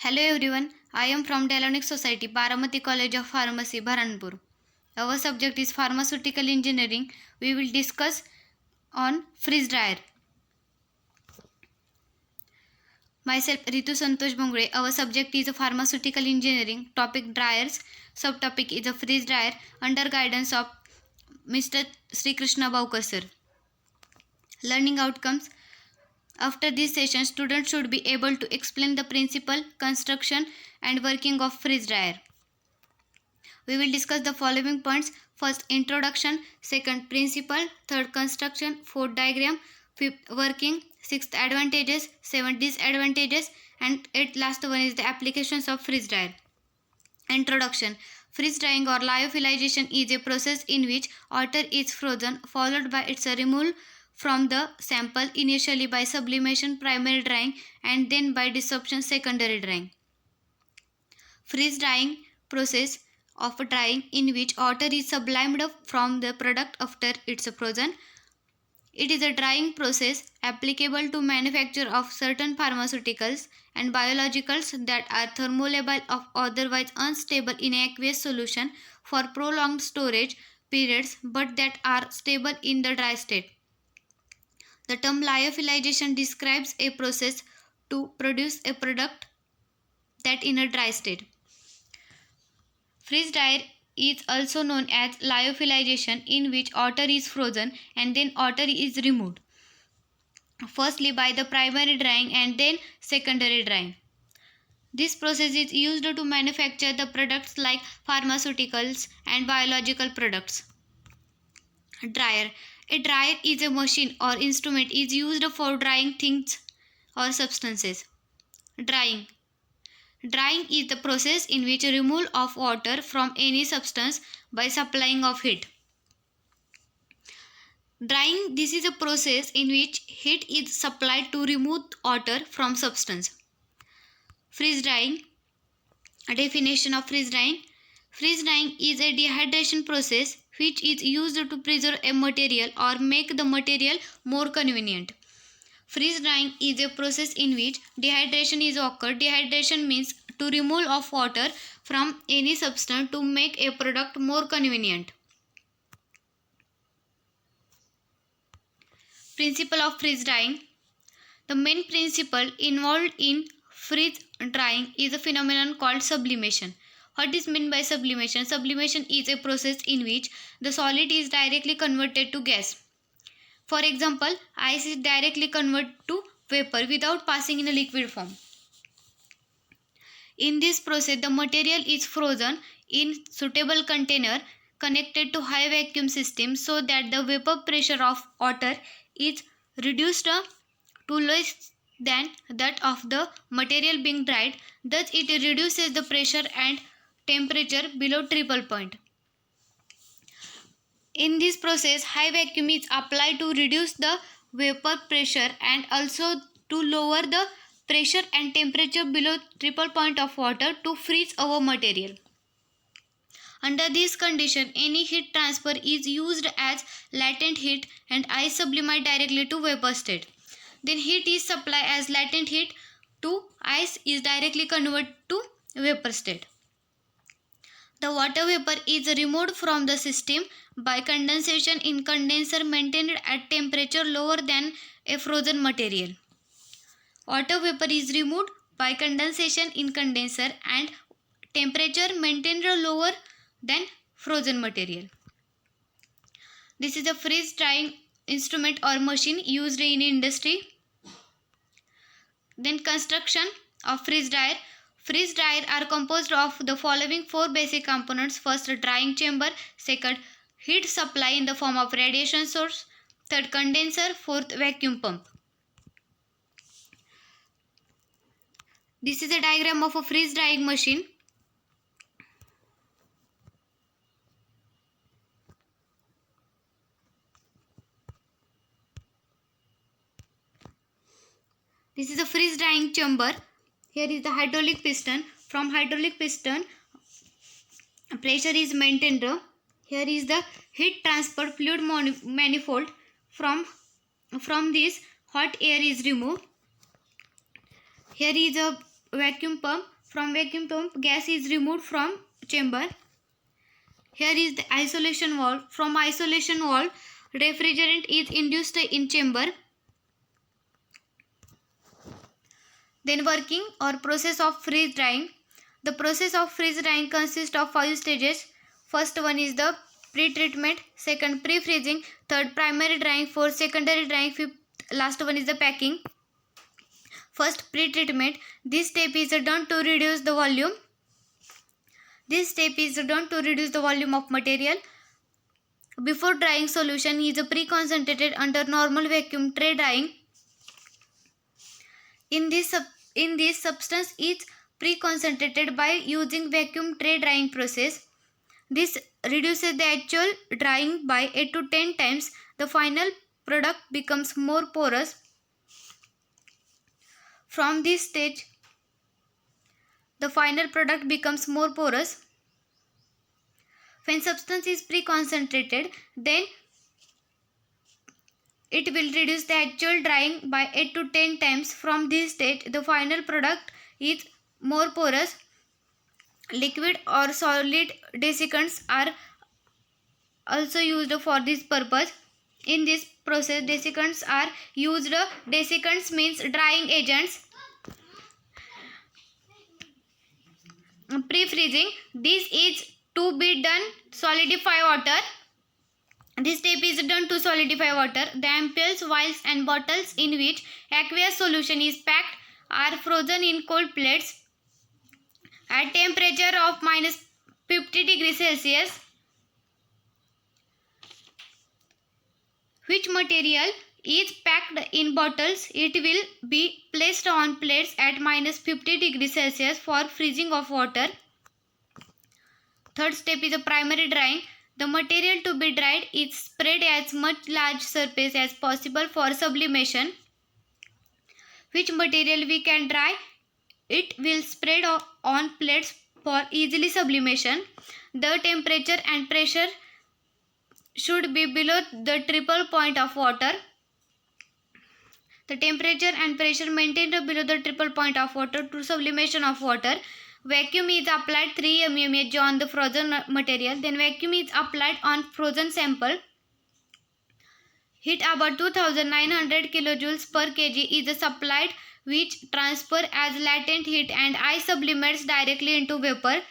Hello everyone, I am from Dalonic Society, Baramati College of Pharmacy, Bharanpur. Our subject is Pharmaceutical Engineering. We will discuss on freeze dryer. Myself Ritu Santosh Bongre. Our subject is Pharmaceutical Engineering. Topic dryers. Subtopic is a freeze dryer under guidance of Mr. Sri Krishna Baukar sir. Learning outcomes. After this session, students should be able to explain the principle, construction and working of freeze dryer. We will discuss the following points. First, introduction. Second, principle. Third, construction. Fourth, diagram. Fifth, working. Sixth, advantages. Seventh, disadvantages. And eighth, last one is the applications of freeze dryer. Introduction. Freeze drying or lyophilization is a process in which water is frozen, followed by its removal from the sample, initially by sublimation, primary drying, and then by desorption, secondary drying. Freeze drying process of drying in which water is sublimed from the product after it's frozen. It is a drying process applicable to manufacture of certain pharmaceuticals and biologicals that are thermolable of otherwise unstable in aqueous solution for prolonged storage periods but that are stable in the dry state. The term lyophilization describes a process to produce a product that in a dry state. Freeze dryer is also known as lyophilization, in which water is frozen and then water is removed, firstly by the primary drying and then secondary drying. This process is used to manufacture the products like pharmaceuticals and biological products. Dryer. A dryer is a machine or instrument is used for drying things or substances. Drying. Drying is the process in which removal of water from any substance by supplying of heat. Drying, this is a process in which heat is supplied to remove water from substance. Freeze drying. A definition of freeze drying. Freeze drying is a dehydration process which is used to preserve a material or make the material more convenient. Freeze drying is a process in which dehydration is occurred. Dehydration means to remove of water from any substance to make a product more convenient. Principle of freeze drying. The main principle involved in freeze drying is a phenomenon called sublimation. What is meant by sublimation? Sublimation is a process in which the solid is directly converted to gas. For example, ice is directly converted to vapor without passing in a liquid form. In this process, the material is frozen in suitable container connected to high vacuum system so that the vapor pressure of water is reduced to less than that of the material being dried. Thus, it reduces the pressure and temperature below triple point. In this process, high vacuum is applied to reduce the vapor pressure and also to lower the pressure and temperature below triple point of water to freeze our material. Under this condition, any heat transfer is used as latent heat and ice sublimate directly to vapor state. Then heat is supplied as latent heat to ice is directly converted to vapor state. The water vapor is removed from the system by condensation in condenser maintained at temperature lower than a frozen material. Water vapor is removed by condensation in condenser and temperature maintained lower than frozen material. This is a freeze drying instrument or machine used in industry. Then construction of freeze dryer. Freeze dryer are composed of the following four basic components. First, drying chamber. Second, heat supply in the form of radiation source. Third, condenser. Fourth, vacuum pump. This is a diagram of a freeze drying machine. This is a freeze drying chamber. Here is the hydraulic piston. From hydraulic piston, pressure is maintained. Here is the heat transfer fluid manifold. From this, hot air is removed. Here is a vacuum pump. From vacuum pump, gas is removed from chamber. Here is the isolation valve. From isolation valve, refrigerant is induced in chamber. Then working or process of freeze drying. The process of freeze drying consists of 5 stages. First one is the pre-treatment, second pre-freezing, third primary drying, fourth secondary drying, fifth last one is the packing. First, pre-treatment. This step is done to reduce the volume. This step is done to reduce the volume of material. Before drying solution is pre-concentrated under normal vacuum tray drying. In this substance is pre-concentrated by using vacuum tray drying process. This reduces the actual drying by 8 to 10 times. The final product becomes more porous. From this stage, the final product becomes more porous. When substance is pre-concentrated, then it will reduce the actual drying by 8 to 10 times. From this stage, the final product is more porous. Liquid or solid desiccants are also used for this purpose. In this process, desiccants are used. Desiccants means drying agents. Pre-freezing. This is to be done solidify water. This step is done to solidify water. The ampoules, vials and bottles in which aqueous solution is packed are frozen in cold plates at temperature of -50 degrees Celsius. Which material is packed in bottles? It will be placed on plates at -50 degrees Celsius for freezing of water. Third step is a primary drying. The material to be dried is spread as much large surface as possible for sublimation. Which material we can dry? It will spread on plates for easily sublimation. The temperature and pressure should be below the triple point of water. The temperature and pressure maintained below the triple point of water to sublimation of water. Vacuum is applied 3 mmHg on the frozen material. Then vacuum is applied on frozen sample. Heat about 2900 kilojoules per kg is supplied, which transfer as latent heat and ice sublimates directly into vapor.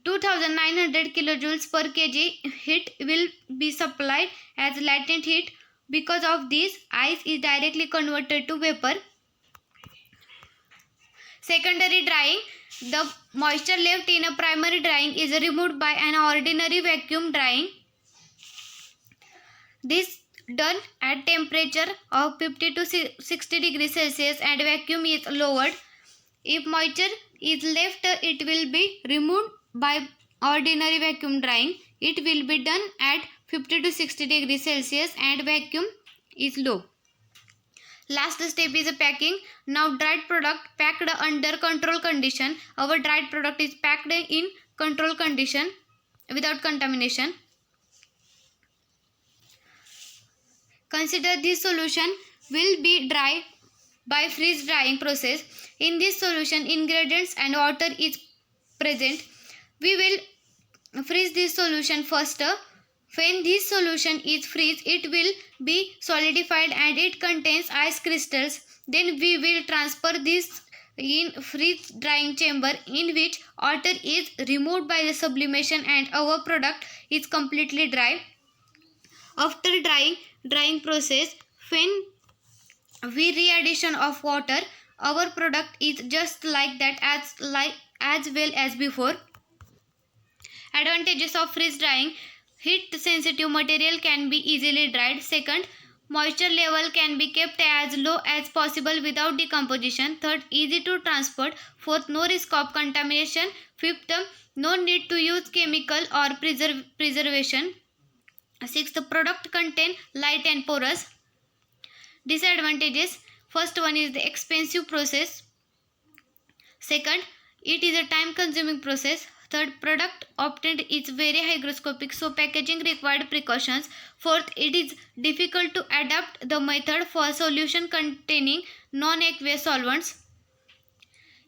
2900 kilojoules per kg heat will be supplied as latent heat. Because of this, ice is directly converted to vapor. Secondary drying. The moisture left in a primary drying is removed by an ordinary vacuum drying. This done at temperature of 50 to 60 degrees Celsius and vacuum is lowered. If moisture is left, it will be removed by ordinary vacuum drying. It will be done at 50 to 60 degrees Celsius and vacuum is low. Last step is packing. Now dried product packed under control condition. Our dried product is packed in control condition without contamination. Consider this solution will be dry by freeze drying process. In this solution, ingredients and water is present. We will freeze this solution first. When this solution is freeze, it will be solidified and it contains ice crystals. Then we will transfer this in freeze drying chamber in which water is removed by the sublimation and our product is completely dry. After drying process, when we re-addition of water, our product is just like that as well as before. Advantages of freeze drying. Heat sensitive material can be easily dried. Second, moisture level can be kept as low as possible without decomposition. Third, easy to transport. Fourth, no risk of contamination. Fifth, no need to use chemical or preservation. Sixth, the product contain light and porous. Disadvantages. First one is the expensive process. Second, it is a time consuming process. Third, product obtained is very hygroscopic, so packaging required precautions. Fourth, it is difficult to adapt the method for solution containing non-aqueous solvents.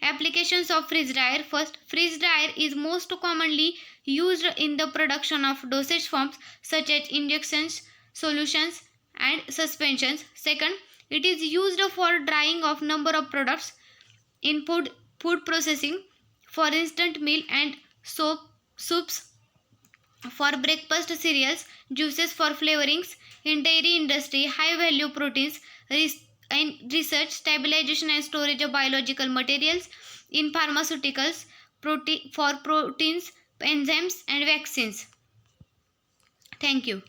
Applications of freeze dryer. First, freeze dryer is most commonly used in the production of dosage forms such as injections, solutions, and suspensions. Second, it is used for drying of number of products in food processing, for instant meal and soups, for breakfast cereals, juices for flavorings, in dairy industry, high value proteins, in research, stabilization and storage of biological materials, in pharmaceuticals, for proteins, enzymes and vaccines. Thank you.